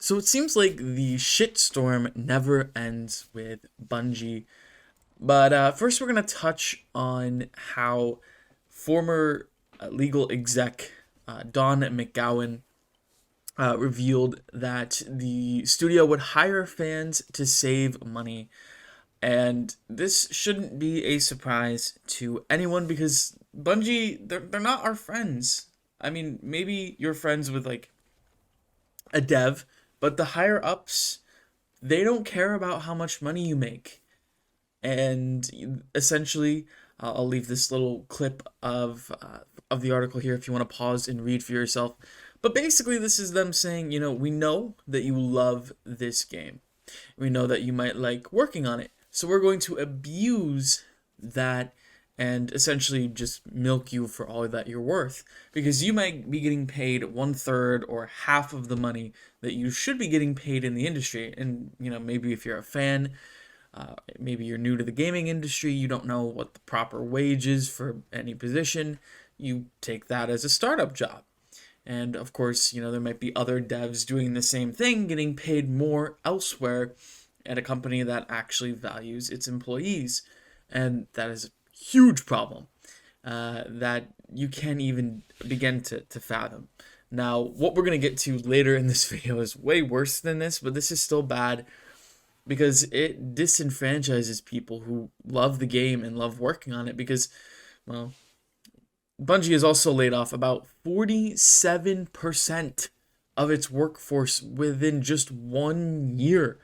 So it seems like the shitstorm never ends with Bungie. But first, we're going to touch on how former legal exec Don McGowan revealed that the studio would hire fans to save money. And this shouldn't be a surprise to anyone because Bungie, they're not our friends. I mean, maybe you're friends with like a dev, but the higher ups, they don't care about how much money you make. And essentially, I'll leave this little clip of the article here if you want to pause and read for yourself. But basically, this is them saying, we know that you love this game. We know that you might like working on it. So we're going to abuse that and essentially just milk you for all that you're worth. Because you might be getting paid 1/3 or half of the money that you should be getting paid in the industry. And, maybe if you're a fan, maybe you're new to the gaming industry, you don't know what the proper wage is for any position, you take that as a startup job. And of course, there might be other devs doing the same thing, getting paid more elsewhere at a company that actually values its employees. And that is a huge problem that you can't even begin to fathom. Now, what we're going to get to later in this video is way worse than this, but this is still bad because it disenfranchises people who love the game and love working on it because, well, Bungie has also laid off about 47% of its workforce within just 1 year,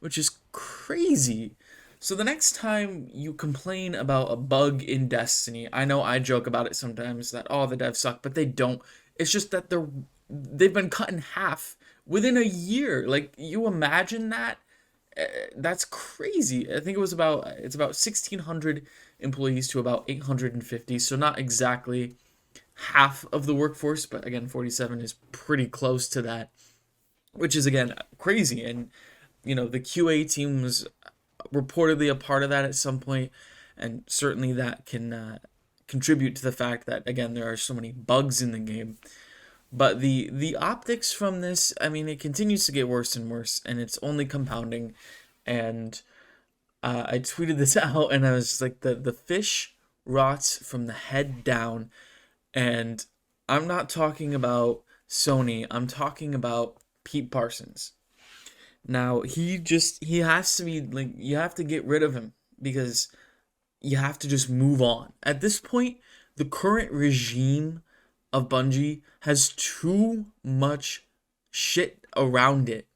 which is crazy. So the next time you complain about a bug in Destiny, I know I joke about it sometimes that, oh, the devs suck, but they don't. It's just that they've been cut in half within a year. Like, you imagine that? That's crazy. I think it's about 1,600 employees to about 850, so not exactly half of the workforce, but again, 47 is pretty close to that, which is again crazy. And the QA team was reportedly a part of that at some point, and certainly that can contribute to the fact that again there are so many bugs in the game. But the optics from this, I mean, it continues to get worse and worse, and it's only compounding. And I tweeted this out, and I was just like, the fish rots from the head down. And I'm not talking about Sony. I'm talking about Pete Parsons. Now, he has to be, like, you have to get rid of him because you have to just move on. At this point, the current regime of Bungie has too much shit around it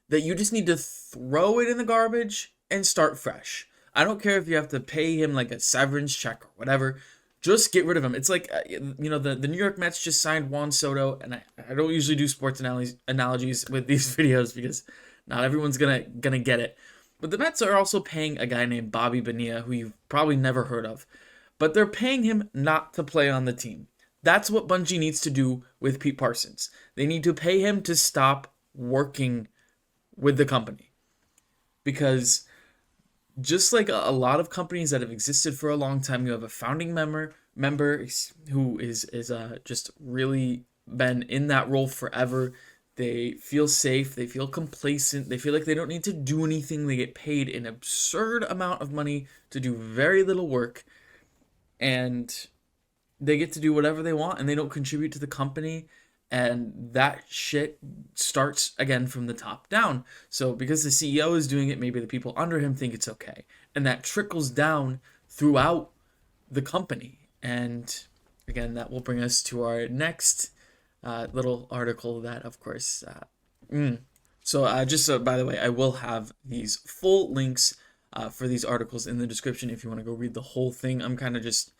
that you just need to throw it in the garbage and start fresh. I don't care if you have to pay him like a severance check or whatever. Just get rid of him. It's like, the New York Mets just signed Juan Soto, and I don't usually do sports analogies with these videos because not everyone's gonna get it. But the Mets are also paying a guy named Bobby Bonilla, who you've probably never heard of. But they're paying him not to play on the team. That's what Bungie needs to do with Pete Parsons. They need to pay him to stop working with the company. Because just like a lot of companies that have existed for a long time, you have a founding member who is just really been in that role forever. They feel safe, they feel complacent, they feel like they don't need to do anything. They get paid an absurd amount of money to do very little work, and they get to do whatever they want, and they don't contribute to the company. And that shit starts again from the top down. So because the CEO is doing it, maybe the people under him think it's okay. And that trickles down throughout the company. And again, that will bring us to our next little article that, of course, just by the way, I will have these full links for these articles in the description if you want to go read the whole thing. I'm kind of just,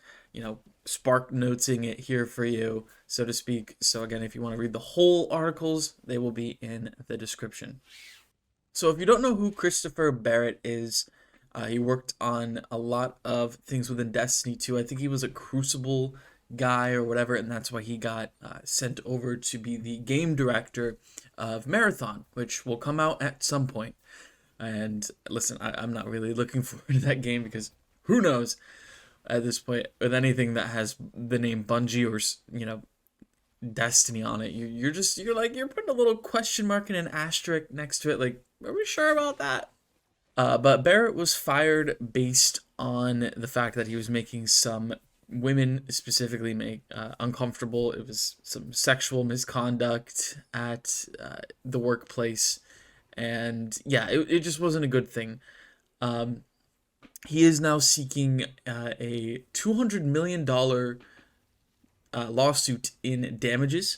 spark notesing it here for you, so to speak. So again, if you want to read the whole articles, they will be in the description. So if you don't know who Christopher Barrett is, he worked on a lot of things within Destiny 2. I think he was a Crucible guy or whatever, and that's why he got sent over to be the game director of Marathon, which will come out at some point. And listen, I'm not really looking forward to that game because who knows at this point with anything that has the name Bungie or Destiny on it. You're putting a little question mark and an asterisk next to it. Like, are we sure about that? But Barrett was fired based on the fact that he was making some women specifically make uncomfortable. It was some sexual misconduct at the workplace, and yeah, it just wasn't a good thing. Um, he is now seeking a $200 million lawsuit in damages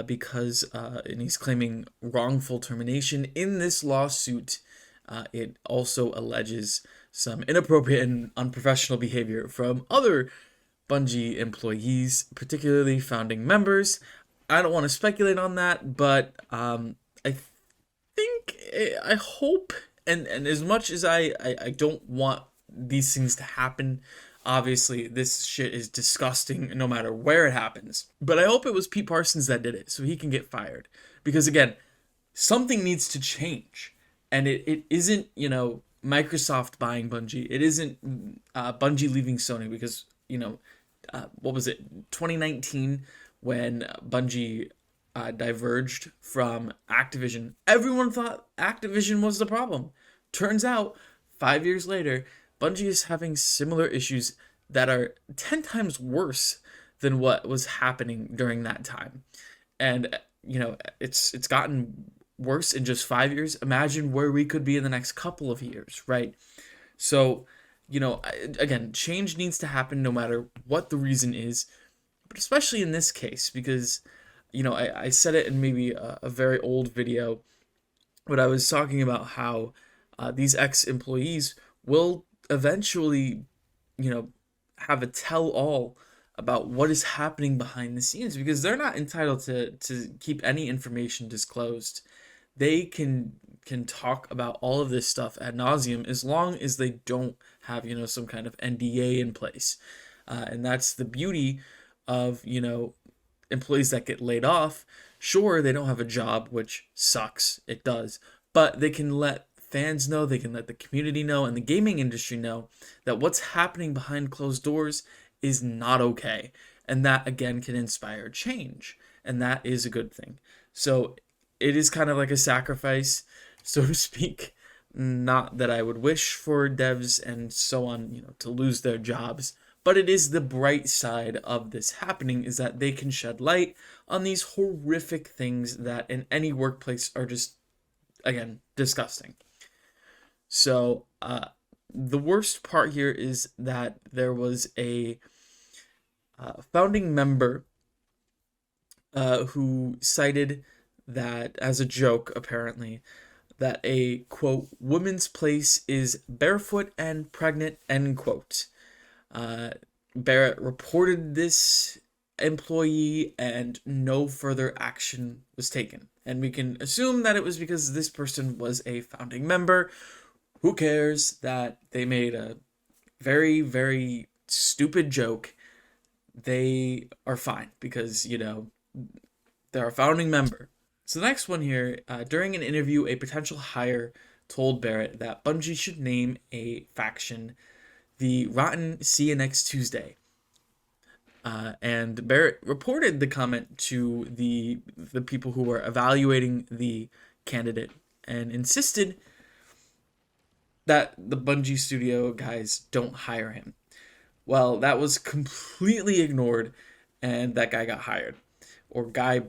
because and he's claiming wrongful termination. In this lawsuit, it also alleges some inappropriate and unprofessional behavior from other Bungie employees, particularly founding members. I don't want to speculate on that, but I think, I hope, and as much as I don't want these things to happen, obviously this shit is disgusting no matter where it happens. But I hope it was Pete Parsons that did it so he can get fired. Because again, something needs to change. And it isn't, Microsoft buying Bungie. It isn't Bungie leaving Sony because, what was it, 2019 when Bungie diverged from Activision. Everyone thought Activision was the problem. Turns out, 5 years later, Bungie is having similar issues that are 10 times worse than what was happening during that time. And, it's gotten worse in just 5 years. Imagine where we could be in the next couple of years, right? So, again, change needs to happen no matter what the reason is, but especially in this case, because, I said it in maybe a very old video, but I was talking about how these ex-employees will eventually, have a tell-all about what is happening behind the scenes because they're not entitled to keep any information disclosed. They can talk about all of this stuff ad nauseum as long as they don't have, some kind of NDA in place. And that's the beauty of, employees that get laid off. Sure, they don't have a job, which sucks. It does. But they can let fans know, they can let the community know, and the gaming industry know that what's happening behind closed doors is not okay. And that, again, can inspire change. And that is a good thing. So it is kind of like a sacrifice, so to speak. Not that I would wish for devs and so on, to lose their jobs. But it is the bright side of this happening is that they can shed light on these horrific things that in any workplace are just, again, disgusting. So the worst part here is that there was a founding member who cited that as a joke, apparently, that a, quote, woman's place is barefoot and pregnant, end quote. Barrett reported this employee and no further action was taken. And we can assume that it was because this person was a founding member. Who cares that they made a very, very stupid joke? They are fine because, they're a founding member. So the next one here, during an interview, a potential hire told Barrett that Bungie should name a faction the Rotten See You Next Tuesday. And Barrett reported the comment to the people who were evaluating the candidate and insisted that the Bungie studio guys don't hire him. Well, that was completely ignored, and that guy got hired. Or guy,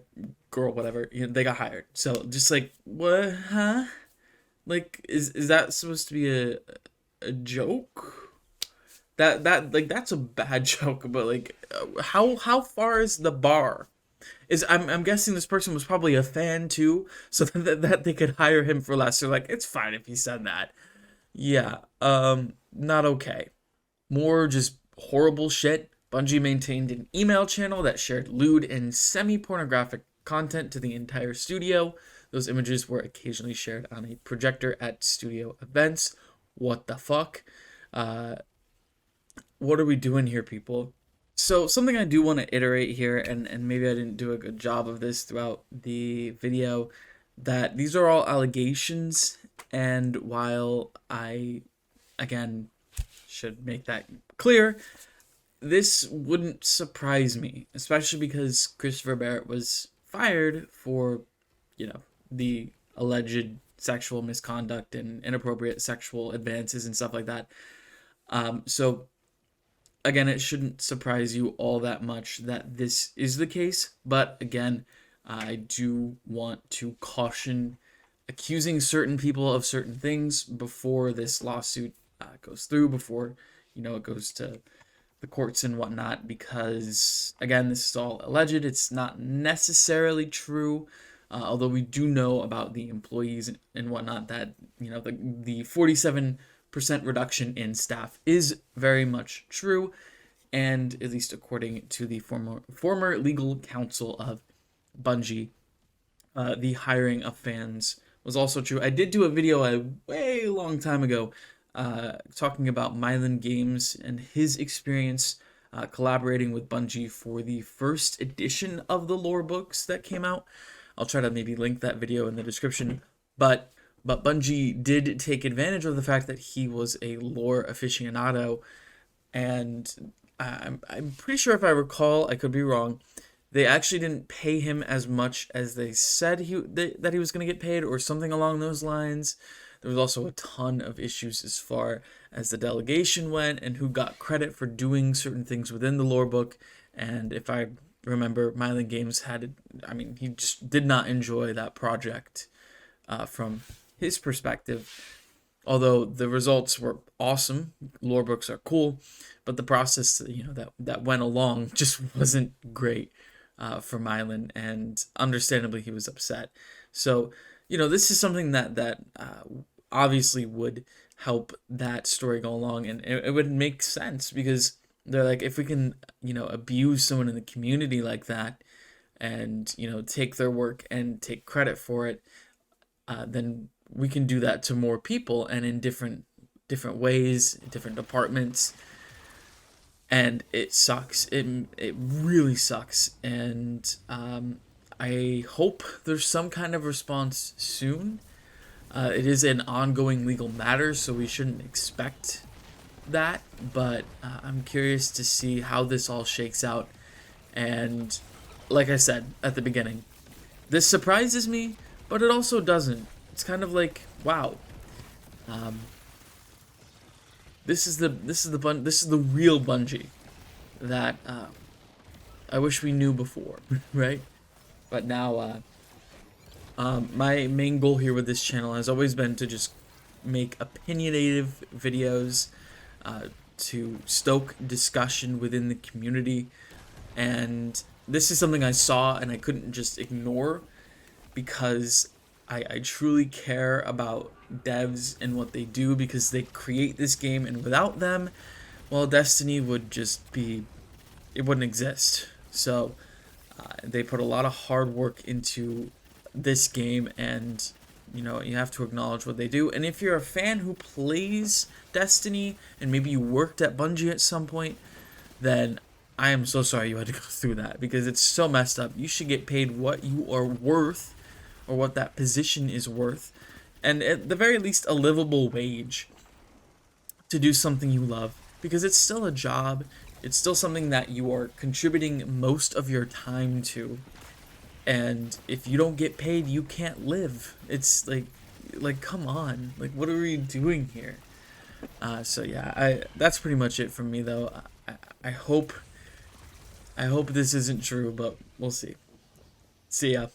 girl, whatever, they got hired. So just like, what, huh? Like, is that supposed to be a joke? That's a bad joke, but like, how far is the bar? I'm guessing this person was probably a fan too, so that they could hire him for less. They're like, it's fine if he said that. Yeah, not okay. More just horrible shit. Bungie maintained an email channel that shared lewd and semi-pornographic content to the entire studio. Those images were occasionally shared on a projector at studio events. What the fuck? What are we doing here, people? So something I do want to iterate here, and maybe I didn't do a good job of this throughout the video, that these are all allegations, and while I, again, should make that clear, this wouldn't surprise me, especially because Christopher Barrett was fired for, the alleged sexual misconduct and inappropriate sexual advances and stuff like that. So again, it shouldn't surprise you all that much that this is the case. But again, I do want to caution accusing certain people of certain things before this lawsuit goes through, before, it goes to the courts and whatnot, because again, this is all alleged. It's not necessarily true. Although we do know about the employees and whatnot that, the 47% reduction in staff is very much true, and at least according to the former legal counsel of Bungie, the hiring of fans was also true. I did do a video a way long time ago talking about Mylan Games and his experience collaborating with Bungie for the first edition of the lore books that came out. I'll try to maybe link that video in the description. But Bungie did take advantage of the fact that he was a lore aficionado, and I'm pretty sure, if I recall, I could be wrong, they actually didn't pay him as much as they said that he was going to get paid, or something along those lines. There was also a ton of issues as far as the delegation went and who got credit for doing certain things within the lore book. And if I remember, Mylan Games he just did not enjoy that project from his perspective. Although the results were awesome, lore books are cool, but the process, that went along just wasn't great for Mylan, and understandably he was upset. So, this is something that obviously would help that story go along, and it would make sense, because they're like, if we can, abuse someone in the community like that, and, take their work and take credit for it, then we can do that to more people, and in different ways, different departments. And it sucks. It really sucks. And I hope there's some kind of response soon. It is an ongoing legal matter, so we shouldn't expect that. But I'm curious to see how this all shakes out. And like I said at the beginning, this surprises me, but it also doesn't. It's kind of like, wow. This is the real Bungie that I wish we knew before, right? But now, my main goal here with this channel has always been to just make opinionative videos, to stoke discussion within the community, and this is something I saw and I couldn't just ignore, because I truly care about devs and what they do, because they create this game, and without them, well, Destiny would just be, it wouldn't exist. So they put a lot of hard work into this game, and you have to acknowledge what they do. And if you're a fan who plays Destiny, and maybe you worked at Bungie at some point, then I am so sorry you had to go through that, because it's so messed up. You should get paid what you are worth, or what that position is worth, and at the very least a livable wage to do something you love, because it's still a job. It's still something that you are contributing most of your time to, and if you don't get paid, you can't live. It's like come on, like, what are we doing here? So yeah, that's pretty much it from me, though. I hope this isn't true, but we'll see. See ya.